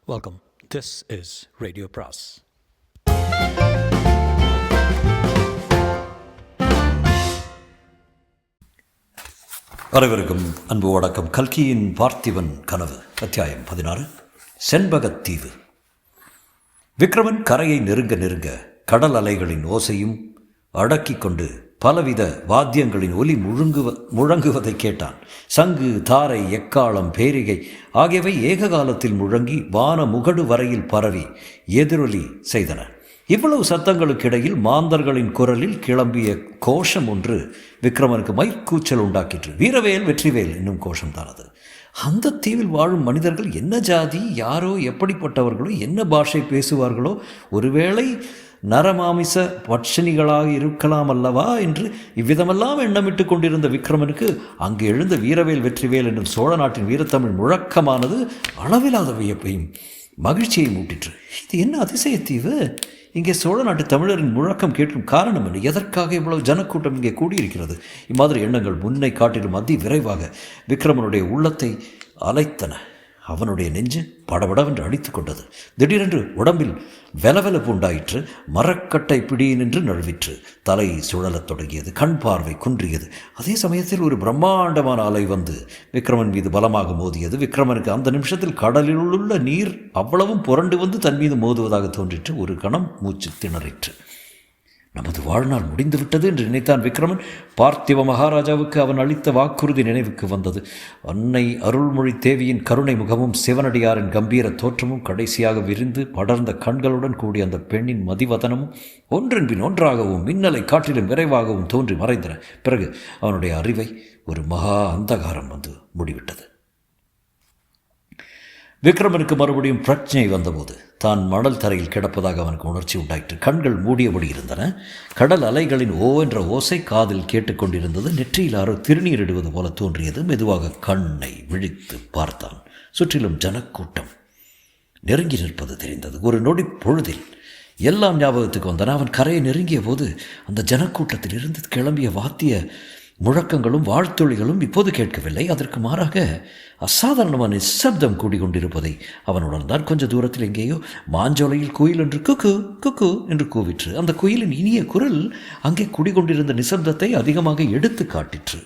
Welcome. This is Radio Pras. அனைவருக்கும் அன்பு வணக்கம். கல்கியின் பார்த்திபன் கனவு அத்தியாயம் 16. செண்பகத்தீவு. விக்ரமன் கரையை நெருங்க நெருங்க கடல் அலைகளின் ஓசையும் அடக்கிக் கொண்டு பலவித வாத்தியங்களின் ஒலி முழங்குவதை கேட்டான். சங்கு, தாரை, எக்காளம், பேரிகை ஆகியவை ஏக காலத்தில் முழங்கி வான முகடு வரையில் பரவி எதிரொலி செய்தன. இவ்வளவு சத்தங்களுக்கிடையில் மாந்தர்களின் குரலில் கிளம்பிய கோஷம் ஒன்று விக்ரமனுக்கு மயிர்கூச்சல் உண்டாக்கிற்று. வீரவேல் வெற்றிவேல் என்னும் கோஷம்தான் அது. அந்த தீவில் வாழும் மனிதர்கள் என்ன ஜாதி, யாரோ, எப்படிப்பட்டவர்களோ, என்ன பாஷை பேசுவார்களோ, ஒருவேளை நரமாமிச பட்சணிகளாக இருக்கலாம் அல்லவா என்று இவ்விதமெல்லாம் எண்ணமிட்டு கொண்டிருந்த விக்ரமனுக்கு அங்கு எழுந்த வீரவேல் வெற்றிவேல் என்னும் சோழ நாட்டின் வீரத்தமிழ் முழக்கமானது அளவில்லாத வியப்பையும் மகிழ்ச்சியை மூட்டிற்று. இது என்ன அதிசயத்தீவு! இங்கே சோழ நாட்டு தமிழரின் முழக்கம் கேட்கும் காரணம் என்ன? எதற்காக இவ்வளவு ஜனக்கூட்டம் இங்கே கூடியிருக்கிறது? இம்மாதிரி எண்ணங்கள் முன்னை காட்டிலும் அதி விரைவாக விக்ரமனுடைய உள்ளத்தை அலைத்தன. அவனுடைய நெஞ்சு படபடவென்று அடித்து கொண்டது. திடீரென்று உடம்பில் வெலவெலப்பு உண்டாயிற்று. மரக்கட்டை பிடியினின்று நழுவிற்று. தலை சுழலத் தொடங்கியது. கண் பார்வை குன்றியது. அதே சமயத்தில் ஒரு பிரம்மாண்டமான அலை வந்து விக்ரமன் மீது பலமாக மோதியது. விக்ரமனுக்கு அந்த நிமிஷத்தில் கடலில் உள்ள நீர் அவ்வளவும் புரண்டு வந்து தன் மீது மோதுவதாக தோன்றிற்று. ஒரு கணம் மூச்சு திணறிற்று. நமது வாழ்நாள் முடிந்துவிட்டது என்று நினைத்தான் விக்ரமன். பார்த்திவ மகாராஜாவுக்கு அவன் அளித்த வாக்குறுதி நினைவுக்கு வந்தது. அன்னை அருள்மொழி தேவியின் கருணை முகமும் சிவனடியாரின் கம்பீர தோற்றமும் கடைசியாக விரிந்து படர்ந்த கண்களுடன் கூடிய அந்த பெண்ணின் மதிவதனமும் ஒன்றன் பின் ஒன்றாகவும் மின்னலை காட்டிலும் விரைவாகவும் தோன்றி மறைந்தன. பிறகு அவனுடைய அறிவை ஒரு மகா அந்தகாரம் வந்து மூடிவிட்டது. விக்ரமனுக்கு மறுபடியும் பிரச்சனை வந்தபோது தான் மணல் தரையில் கிடப்பதாக அவனுக்கு உணர்ச்சி உண்டாயிற்று. கண்கள் மூடியபடி இருந்தன. கடல் அலைகளின் ஓ என்ற ஓசை காதில் கேட்டுக்கொண்டிருந்தது. நெற்றியில் யாரோ திருநீரிடுவது போல தோன்றியது. மெதுவாக கண்ணை விழித்து பார்த்தான். சுற்றிலும் ஜனக்கூட்டம் நெருங்கி நிற்பது தெரிந்தது. ஒரு நொடி பொழுதில் எல்லாம் ஞாபகத்துக்கு வந்தன. அவன் கரையை நெருங்கிய போது அந்த ஜனக்கூட்டத்தில் இருந்து கிளம்பிய வாத்திய முழக்கங்களும் வாழ்த்தொழிகளும் இப்போது கேட்கவில்லை. அதற்கு மாறாக அசாதாரணமான நிசப்தம் கூடிக்கொண்டிருப்பதை அவன் உணர்ந்தான். கொஞ்ச தூரத்தில் எங்கேயோ மாஞ்சோலையில் குயில் என்று குக்கு குக்கு என்று கூவிற்று. அந்த குயிலின் இனிய குரல் அங்கே குடிகொண்டிருந்த நிசப்தத்தை அதிகமாக எடுத்து காட்டிற்று.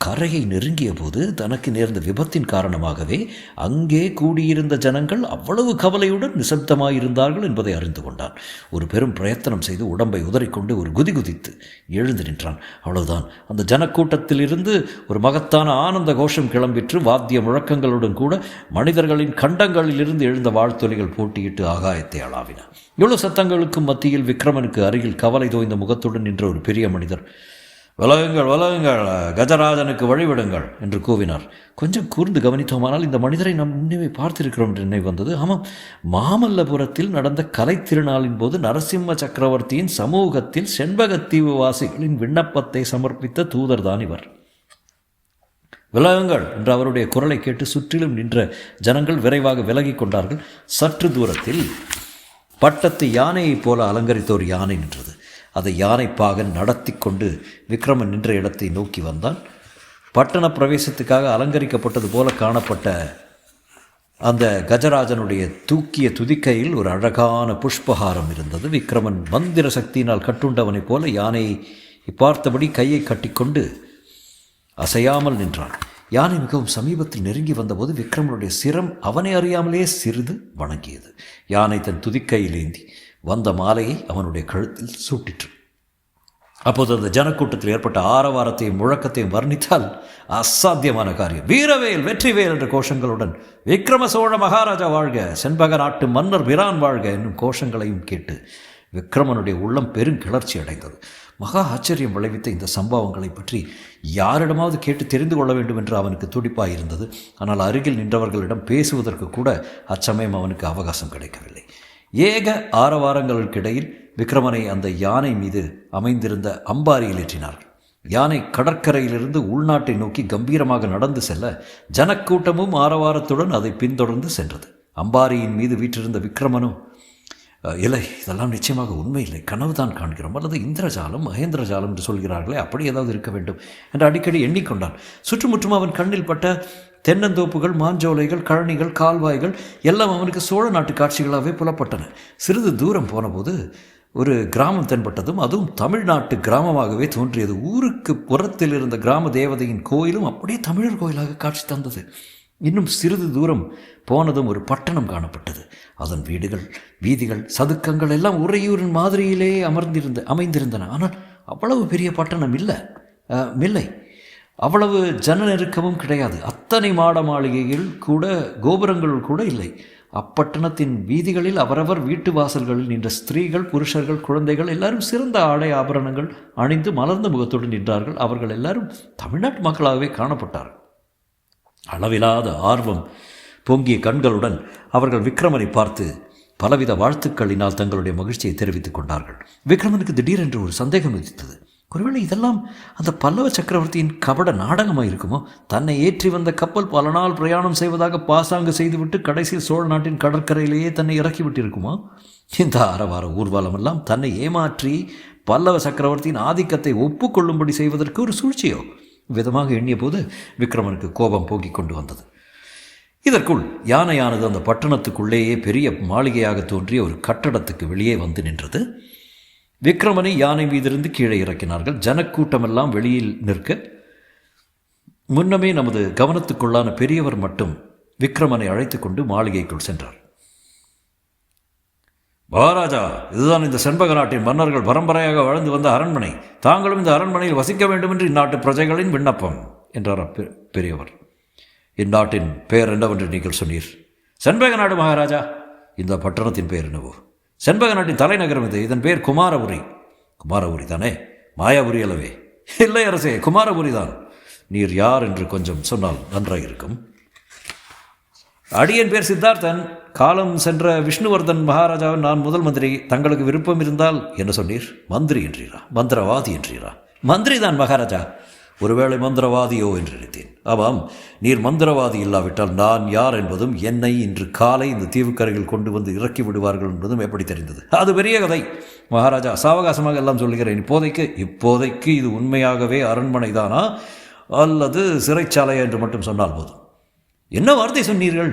கரையை நெருங்கிய போது தனக்கு நேர்ந்த விபத்தின் காரணமாகவே அங்கே கூடியிருந்த ஜனங்கள் அவ்வளவு கவலையுடன் நிசப்தமாயிருந்தார்கள் என்பதை அறிந்து கொண்டான். ஒரு பெரும் பிரயத்தனம் செய்து உடம்பை உதறிக்கொண்டு ஒரு குதி குதித்து எழுந்து நின்றான். அவ்வளவுதான். அந்த ஜனக்கூட்டத்தில் இருந்து ஒரு மகத்தான ஆனந்த கோஷம் கிளம்பிற்று. வாத்திய முழக்கங்களுடன் கூட மனிதர்களின் கண்டங்களில் இருந்து எழுந்த வாழ்த்தொலிகள் போட்டியிட்டு ஆகாயத்தை அளாவின. இவ்வளவு சத்தங்களுக்கும் மத்தியில் விக்ரமனுக்கு அருகில் கவலை தோய்ந்த முகத்துடன் நின்ற ஒரு பெரிய மனிதர், "விலகுங்கள், விலகுங்கள், கஜராஜனுக்கு வழிவிடுங்கள்" என்று கூவினார். கொஞ்சம் கூர்ந்து கவனித்தோமானால் இந்த மனிதரை நாம் முன்னே பார்த்திருக்கிறோம் என்று நினைவு வந்தது. ஆமாம், மாமல்லபுரத்தில் நடந்த கலை திருநாளின் போது நரசிம்ம சக்கரவர்த்தியின் சமூகத்தில் செண்பகத்தீவு வாசிகளின் விண்ணப்பத்தை சமர்ப்பித்த தூதர்தான் இவர். "விலகுங்கள்" என்ற அவருடைய குரலை கேட்டு சுற்றிலும் நின்ற ஜனங்கள் விரைவாக விலகி கொண்டார்கள். சற்று தூரத்தில் பட்டத்து யானையைப் போல அலங்கரித்த ஒரு யானை நின்றது. அதை யானைப்பாகன் நடத்தி கொண்டு விக்ரமன் நின்ற இடத்தை நோக்கி வந்தான். பட்டண பிரவேசத்துக்காக அலங்கரிக்கப்பட்டது போல காணப்பட்ட அந்த கஜராஜனுடைய தூக்கிய துதிக்கையில் ஒரு அழகான புஷ்பஹாரம் இருந்தது. விக்ரமன் மந்திர சக்தியினால் கட்டுண்டவனைப் போல யானையை பார்த்தபடி கையை கட்டிக்கொண்டு அசையாமல் நின்றான். யானை மிகவும் சமீபத்தில் நெருங்கி வந்தபோது விக்ரமனுடைய சிரம் அவனை அறியாமலே சிறிது வணங்கியது. யானை தன் துதிக்கையில் ஏந்தி வந்த மாலையை அவனுடைய கழுத்தில் சூட்டிற்று. அப்போது அந்த ஜனக்கூட்டத்தில் ஏற்பட்ட ஆரவாரத்தையும் முழக்கத்தையும் வர்ணித்தால் அசாத்தியமான காரியம். வீரவேல் வெற்றிவேல் என்ற கோஷங்களுடன் "விக்ரம சோழ மகாராஜா வாழ்க, செண்பக நாட்டு மன்னர் பிரான் வாழ்க" என்னும் கோஷங்களையும் கேட்டு விக்ரமனுடைய உள்ளம் பெருங்கிளர்ச்சி அடைந்தது. மகா ஆச்சரியம் விளைவித்த இந்த சம்பவங்களை பற்றி யாரிடமாவது கேட்டு தெரிந்து கொள்ள வேண்டும் என்று அவனுக்கு துடிப்பாயிருந்தது. ஆனால் அருகில் நின்றவர்களிடம் பேசுவதற்கு கூட அச்சமயம் அவனுக்கு அவகாசம் கிடைக்கவில்லை. ஏக ஆரவாரங்களுக்கிடையில் விக்ரமனை அந்த யானை மீது அமைந்திருந்த அம்பாரியில் ஏற்றினார்கள். யானை கடற்கரையிலிருந்து உள்நாட்டை நோக்கி கம்பீரமாக நடந்து செல்ல ஜனக்கூட்டமும் ஆரவாரத்துடன் அதை பின்தொடர்ந்து சென்றது. அம்பாரியின் மீது வீற்றிருந்த விக்ரமனும் இல்லை, இதெல்லாம் நிச்சயமாக உண்மை இல்லை, கனவுதான் காண்கிறோம், அல்லது இந்திரஜாலம் மகேந்திரஜாலம் என்று சொல்கிறார்களே, அப்படி ஏதாவது இருக்க வேண்டும் என்று அடிக்கடி எண்ணிக்கொண்டான். சுற்றுமுற்றும் அவன் கண்ணில் பட்ட தென்னந்தோப்புகள், மாஞ்சோலைகள், கழனிகள், கால்வாய்கள் எல்லாம் அவனுக்கு சோழ நாட்டு காட்சிகளாகவே புலப்பட்டன. சிறிது தூரம் போனபோது ஒரு கிராமம் தென்பட்டதும் அதுவும் தமிழ்நாட்டு கிராமமாகவே தோன்றியது. ஊருக்கு புறத்தில் இருந்த கிராம தேவதையின் கோயிலும் அப்படியே தமிழர் கோயிலாக காட்சி தந்தது. இன்னும் சிறிது தூரம் போனதும் ஒரு பட்டணம் காணப்பட்டது. அதன் வீடுகள், வீதிகள், சதுக்கங்கள் எல்லாம் உறையூரின் மாதிரியிலே அமைந்திருந்தன. ஆனால் அவ்வளவு பெரிய பட்டணம் இல்லை. அவ்வளவு ஜன நெருக்கமும் கிடையாது. அத்தனை மாட மாளிகைகள் கூட, கோபுரங்கள் கூட இல்லை. அப்பட்டணத்தின் வீதிகளில் அவரவர் வீட்டு வாசல்களில் நின்ற ஸ்திரீகள், புருஷர்கள், குழந்தைகள் எல்லாரும் சிறந்த ஆடை ஆபரணங்கள் அணிந்து மலர்ந்த முகத்துடன் நின்றார்கள். அவர்கள் எல்லாரும் தமிழ்நாட்டு மக்களாகவே காணப்பட்டார்கள். அளவிலாத ஆர்வம் பொங்கிய கண்களுடன் அவர்கள் விக்ரமனை பார்த்து பலவித வாழ்த்துக்களினால் தங்களுடைய மகிழ்ச்சியை தெரிவித்துக் கொண்டார்கள். விக்ரமனுக்கு திடீரென்று ஒரு சந்தேகம் உதித்தது. ஒருவேளை இதெல்லாம் அந்த பல்லவ சக்கரவர்த்தியின் கபட நாடகமாக இருக்குமோ? தன்னை ஏற்றி வந்த கப்பல் பல நாள் பிரயாணம் செய்வதாக பாசாங்கு செய்துவிட்டு கடைசியில் சோழ நாட்டின் கடற்கரையிலேயே தன்னை இறக்கிவிட்டிருக்குமோ? இந்த ஆரவார ஊர்வலமெல்லாம் தன்னை ஏமாற்றி பல்லவ சக்கரவர்த்தியின் ஆதிக்கத்தை ஒப்புக்கொள்ளும்படி செய்வதற்கு ஒரு சூழ்ச்சியோ? விதமாக எண்ணிய போது விக்ரமனுக்கு கோபம் போக்கிக் கொண்டு வந்தது. இதற்குள் யானையானது அந்த பட்டணத்துக்குள்ளேயே பெரிய மாளிகையாக தோன்றிய ஒரு கட்டடத்துக்கு வெளியே வந்து நின்றது. விக்ரமனை யானை மீதிருந்து கீழே இறக்கினார்கள். ஜனக்கூட்டமெல்லாம் வெளியில் நிற்க முன்னமே நமது கவனத்துக்குள்ளான பெரியவர் மட்டும் விக்ரமனை அழைத்து கொண்டு மாளிகைக்குள் சென்றார். மகாராஜா, இதுதான் இந்த செண்பக நாட்டின் மன்னர்கள் பரம்பரையாக வாழ்ந்து வந்த அரண்மனை. தாங்களும் இந்த அரண்மனையில் வசிக்க வேண்டும் என்று இந்நாட்டு பிரஜைகளின் விண்ணப்பம் என்றார் பெரியவர். இந்நாட்டின் பெயர் என்னவென்று நீங்கள் சொன்னீர்? செண்பக நாடு மகாராஜா. இந்த பட்டணத்தின் பெயர் என்னவோ? செண்பக நாட்டின் தலைநகரம் இது. இதன் பெயர் குமாரபுரி. குமாரபுரி தானே? மாயாபுரி அல்லவே? இல்லை அரசே, குமாரபுரி தான். நீர் யார் என்று கொஞ்சம் சொன்னால் நன்றாக இருக்கும். அடியன் பேர் சித்தார்த்தன். காலம் சென்ற விஷ்ணுவர்தன் மகாராஜாவின் நான் முதல் மந்திரி. தங்களுக்கு விருப்பம் இருந்தால் என்ன சொன்னீர்? மந்திரி என்றீரா? மந்திரவாதி என்றீரா? மந்திரி தான் மகாராஜா. ஒருவேளை மந்திரவாதியோ என்று நினைத்தேன். ஆமாம், நீர் மந்திரவாதி இல்லாவிட்டால் நான் யார் என்பதும் என்னை இன்று காலை இந்த தீவுக்கரையில் கொண்டு வந்து இறக்கி விடுவார்கள் என்பதும் எப்படி தெரிந்தது? அது பெரிய கதை மகாராஜா. சாவகாசமாக எல்லாம் சொல்லுகிறேன். இப்போதைக்கு இது உண்மையாகவே அரண்மனை தானா அல்லது சிறைச்சாலையா என்று மட்டும் சொன்னால் போதும். என்ன வார்த்தை சொன்னீர்கள்?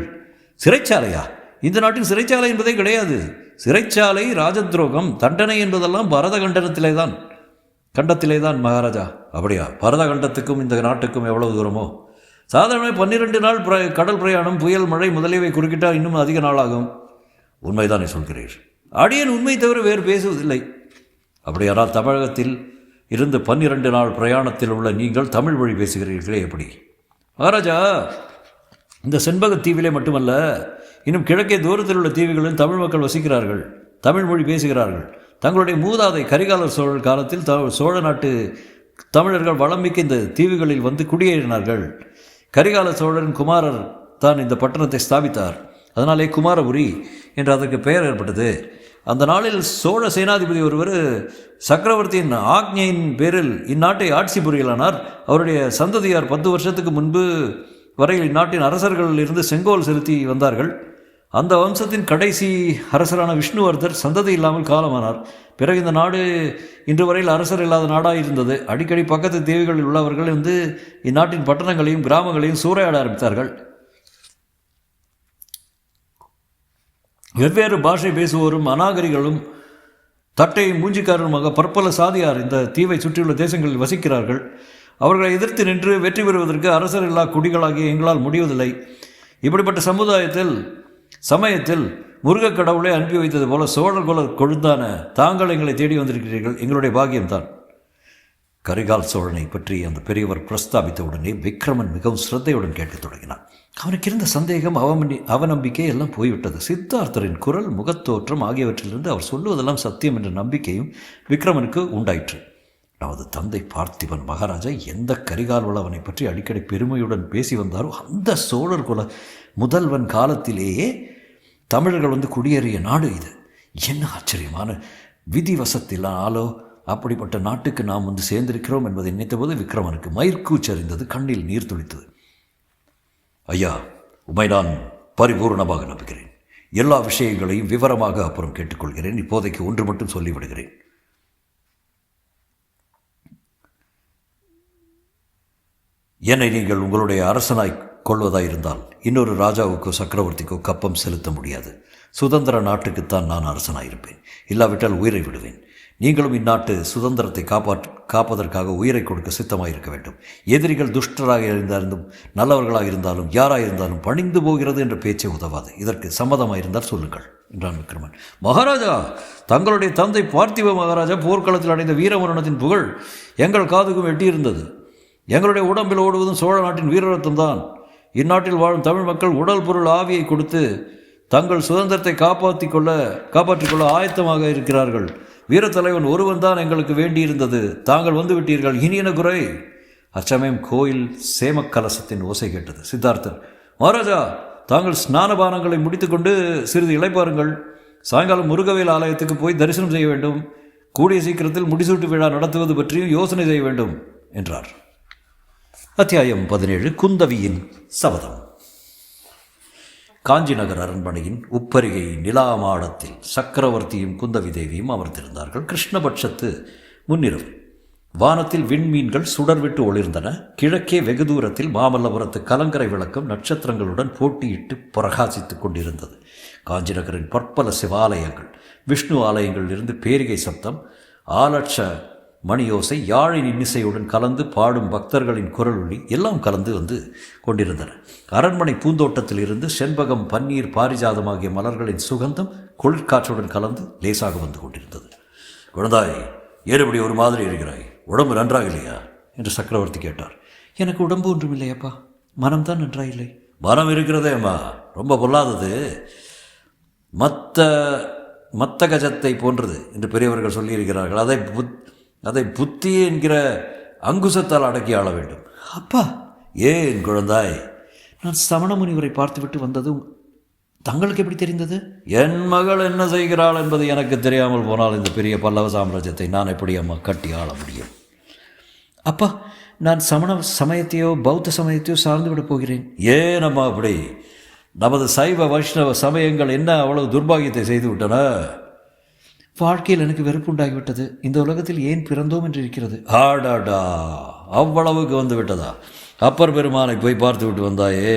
சிறைச்சாலையா? இந்த நாட்டின் சிறைச்சாலை என்பதே கிடையாது. சிறைச்சாலை, ராஜத்ரோகம், தண்டனை என்பதெல்லாம் பரத கண்டத்திலே தான் மகாராஜா. அப்படியா? பரத கண்டத்துக்கும் இந்த நாட்டுக்கும் எவ்வளவு தூரமோ? சாதாரண 12 நாள் கடல் பிரயாணம், புயல், மழை முதலியவை குறுக்கிட்டால் இன்னும் அதிக நாளாகும். உண்மைதானே சொல்கிறீர்? அடியன் உண்மை தவிர வேறு பேசுவதில்லை. அப்படியானால் தமிழகத்தில் இருந்து 12 நாள் பிரயாணத்தில் உள்ள நீங்கள் தமிழ் மொழி பேசுகிறீர்களே, எப்படி? மகாராஜா, இந்த செண்பகத்தீவிலே மட்டுமல்ல, இன்னும் கிழக்கே தூரத்தில் உள்ள தீவுகளில் தமிழ் மக்கள் வசிக்கிறார்கள், தமிழ் மொழி பேசுகிறார்கள். தங்களுடைய மூதாதை கரிகாலர் சோழர் காலத்தில் சோழ நாட்டு தமிழர்கள் வளமிக்க இந்த தீவுகளில் வந்து குடியேறினார்கள். கரிகால சோழரின் குமாரர் தான் இந்த பட்டணத்தை ஸ்தாபித்தார். அதனாலே குமாரபுரி என்று அதற்கு பெயர் ஏற்பட்டது. அந்த நாளில் சோழ சேனாதிபதி ஒருவர் சக்கரவர்த்தியின் ஆக்ஞையின் பேரில் இந்நாட்டை ஆட்சி புரியலானார். அவருடைய சந்ததியார் 10 வருஷத்துக்கு முன்பு வரையில் இந்நாட்டின் அரசர்களில் இருந்து செங்கோல் செலுத்தி வந்தார்கள். அந்த வம்சத்தின் கடைசி அரசரான விஷ்ணுவர்தர் சந்ததி இல்லாமல் காலமானார். பிறகு இந்த நாடு இன்று வரையில் அரசர் இல்லாத நாடாக இருந்தது. அடிக்கடி பக்கத்து தீவுகளில் உள்ளவர்கள் இந்நாட்டின் பட்டணங்களையும் கிராமங்களையும் சூறையாட ஆரம்பித்தார்கள். வெவ்வேறு பாஷை பேசுவோரும் அநாகரிகளும் தட்டையும் மூஞ்சிக்காரருமாக பற்பல சாதியார் இந்த தீவை சுற்றியுள்ள தேசங்களில் வசிக்கிறார்கள். அவர்களை எதிர்த்து நின்று வெற்றி பெறுவதற்கு அரசர் இல்லா குடிகளாகிய எங்களால் முடிவதில்லை. இப்படிப்பட்ட சமயத்தில் முருகக் கடவுளை அனுப்பி வைத்தது போல சோழர் குல கொழுந்தான தாங்கள் எங்களை தேடி வந்திருக்கிறீர்கள். எங்களுடைய பாக்கியம்தான். கரிகால் சோழனை பற்றி அந்த பெரியவர் பிரஸ்தாபித்த உடனே விக்ரமன் மிகவும் சிரத்தையுடன் கேட்கத் தொடங்கினான். அவனுக்கு இருந்த சந்தேகம், அவநம்பிக்கை எல்லாம் போய்விட்டது. சித்தார்த்தரின் குரல், முகத்தோற்றம் ஆகியவற்றிலிருந்து அவர் சொல்லுவதெல்லாம் சத்தியம் என்ற நம்பிக்கையும் விக்ரமனுக்கு உண்டாயிற்று. நமது தந்தை பார்த்திபன் மகாராஜா எந்த கரிகால் வளவனை பற்றி அடிக்கடி பெருமையுடன் பேசி வந்தாரோ அந்த சோழர் குல முதல்வன் காலத்திலேயே தமிழர்கள் வந்து குடியேறிய நாடு இது. என்ன ஆச்சரியமான விதிவசத்திலாலோ அப்படிப்பட்ட நாட்டுக்கு நாம் வந்து சேர்ந்திருக்கிறோம் என்பதை நினைத்தபோது விக்ரமனுக்கு மயிர்கூச்சறிந்தது, கண்ணில் நீர் துளித்தது. ஐயா, உமை நான் பரிபூர்ணமாக நம்புகிறேன். எல்லா விஷயங்களையும் விவரமாக அப்புறம் கேட்டுக்கொள்கிறேன். இப்போதைக்கு ஒன்று மட்டும் சொல்லிவிடுகிறேன். என்னை நீங்கள் உங்களுடைய அரசனாய் கொள்வதாயிருந்தால் இன்னொரு ராஜாவுக்கோ சக்கரவர்த்திக்கோ கப்பம் செலுத்த முடியாது. சுதந்திர நாட்டுக்குத்தான் நான் அரசனாயிருப்பேன். இல்லாவிட்டால் உயிரை விடுவேன். நீங்களும் இந்நாட்டு சுதந்திரத்தை காப்பதற்காக உயிரை கொடுக்க சித்தமாயிருக்க வேண்டும். எதிரிகள் துஷ்டராக இருந்தாலும் நல்லவர்களாக இருந்தாலும் யாராயிருந்தாலும் பணிந்து போகிறது என்ற பேச்சே உதவாது. இதற்கு சம்மதமாயிருந்தால் சொல்லுங்கள் என்றான் விக்ரமன். மகாராஜா, தங்களுடைய தந்தை பார்த்திப மகாராஜா போர்க்களத்தில் அடைந்த வீரமரணத்தின் புகழ் எங்கள் காதுக்கும் எட்டியிருந்தது. எங்களுடைய உடம்பில் ஓடுவதும் சோழ நாட்டின் வீரரத்தம் தான். இந்நாட்டில் வாழும் தமிழ் மக்கள் உடல் பொருள் ஆவியை கொடுத்து தங்கள் சுதந்திரத்தை காப்பாற்றிக் கொள்ள ஆயத்தமாக இருக்கிறார்கள். வீரத்தலைவன் ஒருவன் தான் எங்களுக்கு வேண்டியிருந்தது. தாங்கள் வந்து விட்டீர்கள். இனி என்ன குறை? அச்சமயம் கோயில் சேமக்கலசத்தின் ஓசை கேட்டது. சித்தார்த்தர், மகாராஜா, தாங்கள் ஸ்நானபானங்களை முடித்துக்கொண்டு சிறிது இளைப்பாருங்கள். சாயங்காலம் முருகவேல் ஆலயத்துக்கு போய் தரிசனம் செய்ய வேண்டும். கூடிய சீக்கிரத்தில் முடிசூட்டு விழா நடத்துவது பற்றியும் யோசனை செய்ய வேண்டும் என்றார். அத்தியாயம் 17. குந்தவியின் சபதம். காஞ்சி நகர் அரண்மனையின் உப்பரிகை நிலாமாடத்தில் சக்கரவர்த்தியும் குந்தவி தேவியும் அமர்ந்திருந்தார்கள். கிருஷ்ணபட்சத்து முன்னிரவு. வானத்தில் விண்மீன்கள் சுடர்விட்டு ஒளிர்ந்தன. கிழக்கே வெகு தூரத்தில் மாமல்லபுரத்து கலங்கரை விளக்கம் நட்சத்திரங்களுடன் போட்டியிட்டு பிரகாசித்துக் கொண்டிருந்தது. காஞ்சி நகரின் பற்பல சிவாலயங்கள், விஷ்ணு ஆலயங்களிலிருந்து பேரிகை சப்தம், ஆலட்ச மணியோசை, யாழின் இன்னிசையுடன் கலந்து பாடும் பக்தர்களின் குரல் ஒளி எல்லாம் கலந்து வந்து கொண்டிருந்தன. அரண்மனை பூந்தோட்டத்தில் இருந்து செண்பகம், பன்னீர், பாரிஜாதமாகிய மலர்களின் சுகந்தம் குளிர்காற்றுடன் கலந்து லேசாக வந்து கொண்டிருந்தது. குழந்தாய், ஏறுபடி ஒரு மாதிரி இருக்கிறாய். உடம்பு நன்றாக இல்லையா என்று சக்கரவர்த்தி கேட்டார். எனக்கு உடம்பு ஒன்றும் இல்லையப்பா, மனம்தான் நன்றாயில்லை. மனம் இருக்கிறதே அம்மா, ரொம்ப பொல்லாதது. மத்த கஜத்தை போன்றது என்று பெரியவர்கள் சொல்லியிருக்கிறார்கள். அதை புத்தி என்கிற அங்குசத்தால் அடக்கி ஆள வேண்டும். அப்பா, ஏன் குழந்தாய்? நான் சமண முனிவரை பார்த்துவிட்டு வந்ததும் தங்களுக்கு எப்படி தெரிந்தது? என் மகள் என்ன செய்கிறாள் என்பது எனக்கு தெரியாமல் போனால் இந்த பெரிய பல்லவ சாம்ராஜ்யத்தை நான் எப்படி அம்மா கட்டி ஆள முடியும்? அப்பா, நான் சமண சமயத்தையோ பௌத்த சமயத்தையோ சார்ந்து விடப் போகிறேன். ஏன் அம்மா அப்படி? நமது சைவ வைஷ்ணவ சமயங்கள் என்ன அவ்வளவு துர்பாகியத்தை செய்து விட்டன? வாழ்க்கையில் எனக்கு வெறுப்பு உண்டாகிவிட்டது. இந்த உலகத்தில் ஏன் பிறந்தோம் என்று இருக்கிறது. ஆடாடா, அவ்வளவுக்கு வந்து விட்டதா? அப்பர் பெருமானை போய் பார்த்து விட்டு வந்தாயே,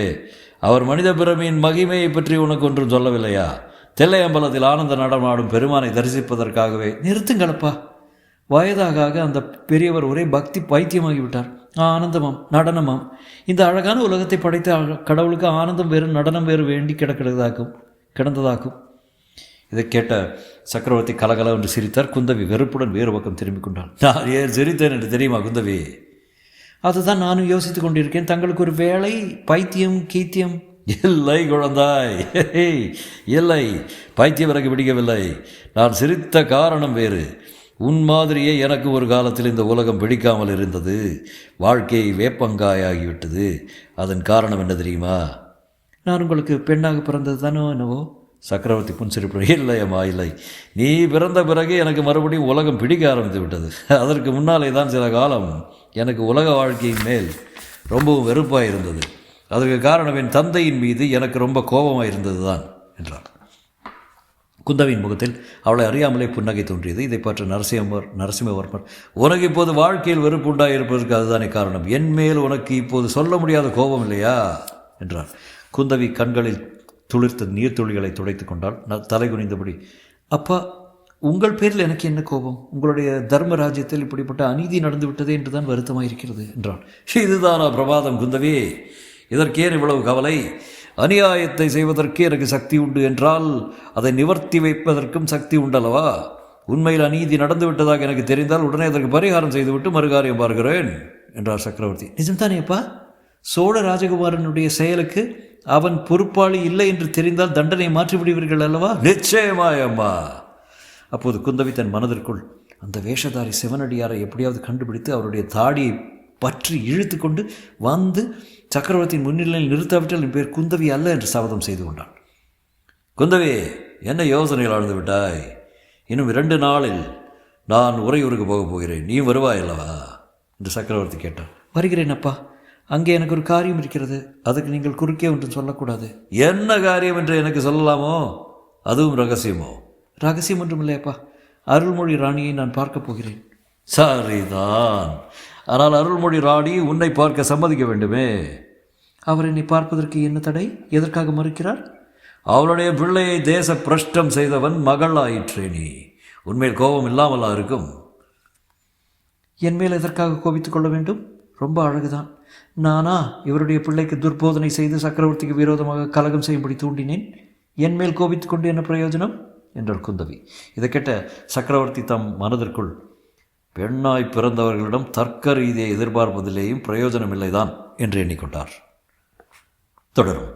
அவர் மனித பிறவியின் மகிமையை பற்றி உனக்கு ஒன்றும் சொல்லவில்லையா? தில்லையம்பலத்தில் ஆனந்த நடமாடும் பெருமானை தரிசிப்பதற்காகவே. நிறுத்துங்களப்பா, வயதாக அந்த பெரியவர் ஒரே பக்தி பைத்தியமாகிவிட்டார். ஆனந்தமாம், நடனமாம். இந்த அழகான உலகத்தை படைத்த கடவுளுக்கு ஆனந்தம் வேறு நடனம் வேறு வேண்டி கிடந்ததாக்கும். இதை கேட்ட சக்கரவர்த்தி கலகல என்று சிரித்தார். குந்தவி வெறுப்புடன் வேறு பக்கம் திரும்பிக் கொண்டாள். நான் ஏன் சிரித்தேன் என்று தெரியுமா குந்தவி? அதுதான் நானும் யோசித்துக் கொண்டிருக்கேன். தங்களுக்கு ஒரு வேளை பைத்தியம் கீத்தியம்? இல்லை குழந்தாய், இல்லை, பைத்தியம் எனக்கு பிடிக்கவில்லை. நான் சிரித்த காரணம் வேறு. உன் மாதிரியே எனக்கு ஒரு காலத்தில் இந்த உலகம் பிடிக்காமல் இருந்தது. வாழ்க்கை வேப்பங்காயாகிவிட்டது. அதன் காரணம் என்ன தெரியுமா? நான் உங்களுக்கு பெண்ணாக பிறந்தது தானோ என்னவோ? சக்கரவர்த்தி புன்சிரிப்பு. இல்லையம்மா, இல்லை. நீ பிறந்த பிறகு எனக்கு மறுபடியும் உலகம் பிடிக்க ஆரம்பித்து விட்டது. அதற்கு முன்னாலே தான் சில காலம் எனக்கு உலக வாழ்க்கையின் மேல் ரொம்பவும் வெறுப்பாக இருந்தது. அதற்கு காரணம் என் தந்தையின் மீது எனக்கு ரொம்ப கோபமாக இருந்தது தான் என்றார். குந்தவியின் முகத்தில் அவளை அறியாமலே புன்னகை தோன்றியது. இதை பற்றி நரசிம்மவர்மர், உனக்கு இப்போது வாழ்க்கையில் வெறுப்பு உண்டாயிருப்பதற்கு அதுதானே காரணம். என் மேல் உனக்கு இப்போது சொல்ல முடியாத கோபம் இல்லையா என்றார். குந்தவி கண்களில் துளிர்த்த நீர்த்துளிகளை துடைத்து கொண்டால் தலை குனிந்தபடி, அப்பா, உங்கள் பேரில் எனக்கு என்ன கோபம்? உங்களுடைய தர்ம ராஜ்யத்தில் இப்படிப்பட்ட அநீதி நடந்து விட்டதே என்றுதான் வருத்தமாயிருக்கிறது என்றான். இதுதானா பிரபாதம் குந்தவி? இதற்கேன் இவ்வளவு கவலை? அநியாயத்தை செய்வதற்கு எனக்கு சக்தி உண்டு என்றால் அதை நிவர்த்தி வைப்பதற்கும் சக்தி உண்டல்லவா? உண்மையில் அநீதி நடந்து விட்டதாக எனக்கு தெரிந்தால் உடனே அதற்கு பரிகாரம் செய்துவிட்டு மறுகாரியம் பார்க்கிறேன் என்றார் சக்கரவர்த்தி. நிஜம்தானேப்பா? சோழ ராஜகுமாரனுடைய செயலுக்கு அவன் பொறுப்பாளி இல்லை என்று தெரிந்தால் தண்டனை மாற்றிவிடுவீர்கள் அல்லவா? நிச்சயமாயம்மா. அப்போது குந்தவி தன் மனதிற்குள், அந்த வேஷதாரி சிவனடியாரை எப்படியாவது கண்டுபிடித்து அவருடைய தாடியை பற்றி இழுத்து கொண்டு வந்து சக்கரவர்த்தியின் முன்னிலையில் நிறுத்தாவிட்டால் என் பேர் குந்தவி அல்ல என்று சபதம் செய்து கொண்டான். குந்தவி, என்ன யோசனைகள் ஆழ்ந்து விட்டாய்? இன்னும் 2 நாளில் நான் உறையூருக்கு போகப் போகிறேன். நீ வருவாய் அல்லவா என்று சக்கரவர்த்தி கேட்டான். வருகிறேன் அப்பா. அங்கே எனக்கு ஒரு காரியம் இருக்கிறது. அதுக்கு நீங்கள் குறுக்கே ஒன்றும் சொல்லக்கூடாது. என்ன காரியம் என்று எனக்கு சொல்லலாமோ? அதுவும் ரகசியமோ? ரகசியம் ஒன்றும் இல்லையப்பா. அருள்மொழி ராணியை நான் பார்க்க போகிறேன். சரிதான். ஆனால் அருள்மொழி ராணி உன்னை பார்க்க சம்மதிக்க வேண்டுமே. அவர் என்னை பார்ப்பதற்கு என்ன தடை? எதற்காக மறுக்கிறார்? அவளுடைய பிள்ளையை தேச பிரஷ்டம் செய்தவன் மகள் ஆயிற்றே நீ. உன்மேல் கோபம் இல்லாமலா இருக்கும்? என் மேல் எதற்காக கோபித்துக் கொள்ள வேண்டும்? ரொம்ப அழகுதான். நானா இவருடைய பிள்ளைக்கு துர்போதனை செய்து சக்கரவர்த்திக்கு விரோதமாக கலகம் செய்யும்படி தூண்டினேன்? என் மேல் கோபித்துக் கொண்டு என்ன பிரயோஜனம் என்றார் குந்தவி. இதை கேட்ட சக்கரவர்த்தி தம் மனதிற்குள், பெண்ணாய் பிறந்தவர்களிடம் தர்க்க ரீதியை எதிர்பார்ப்பதிலேயும் பிரயோஜனமில்லைதான் என்று எண்ணிக்கொண்டார். தொடரும்.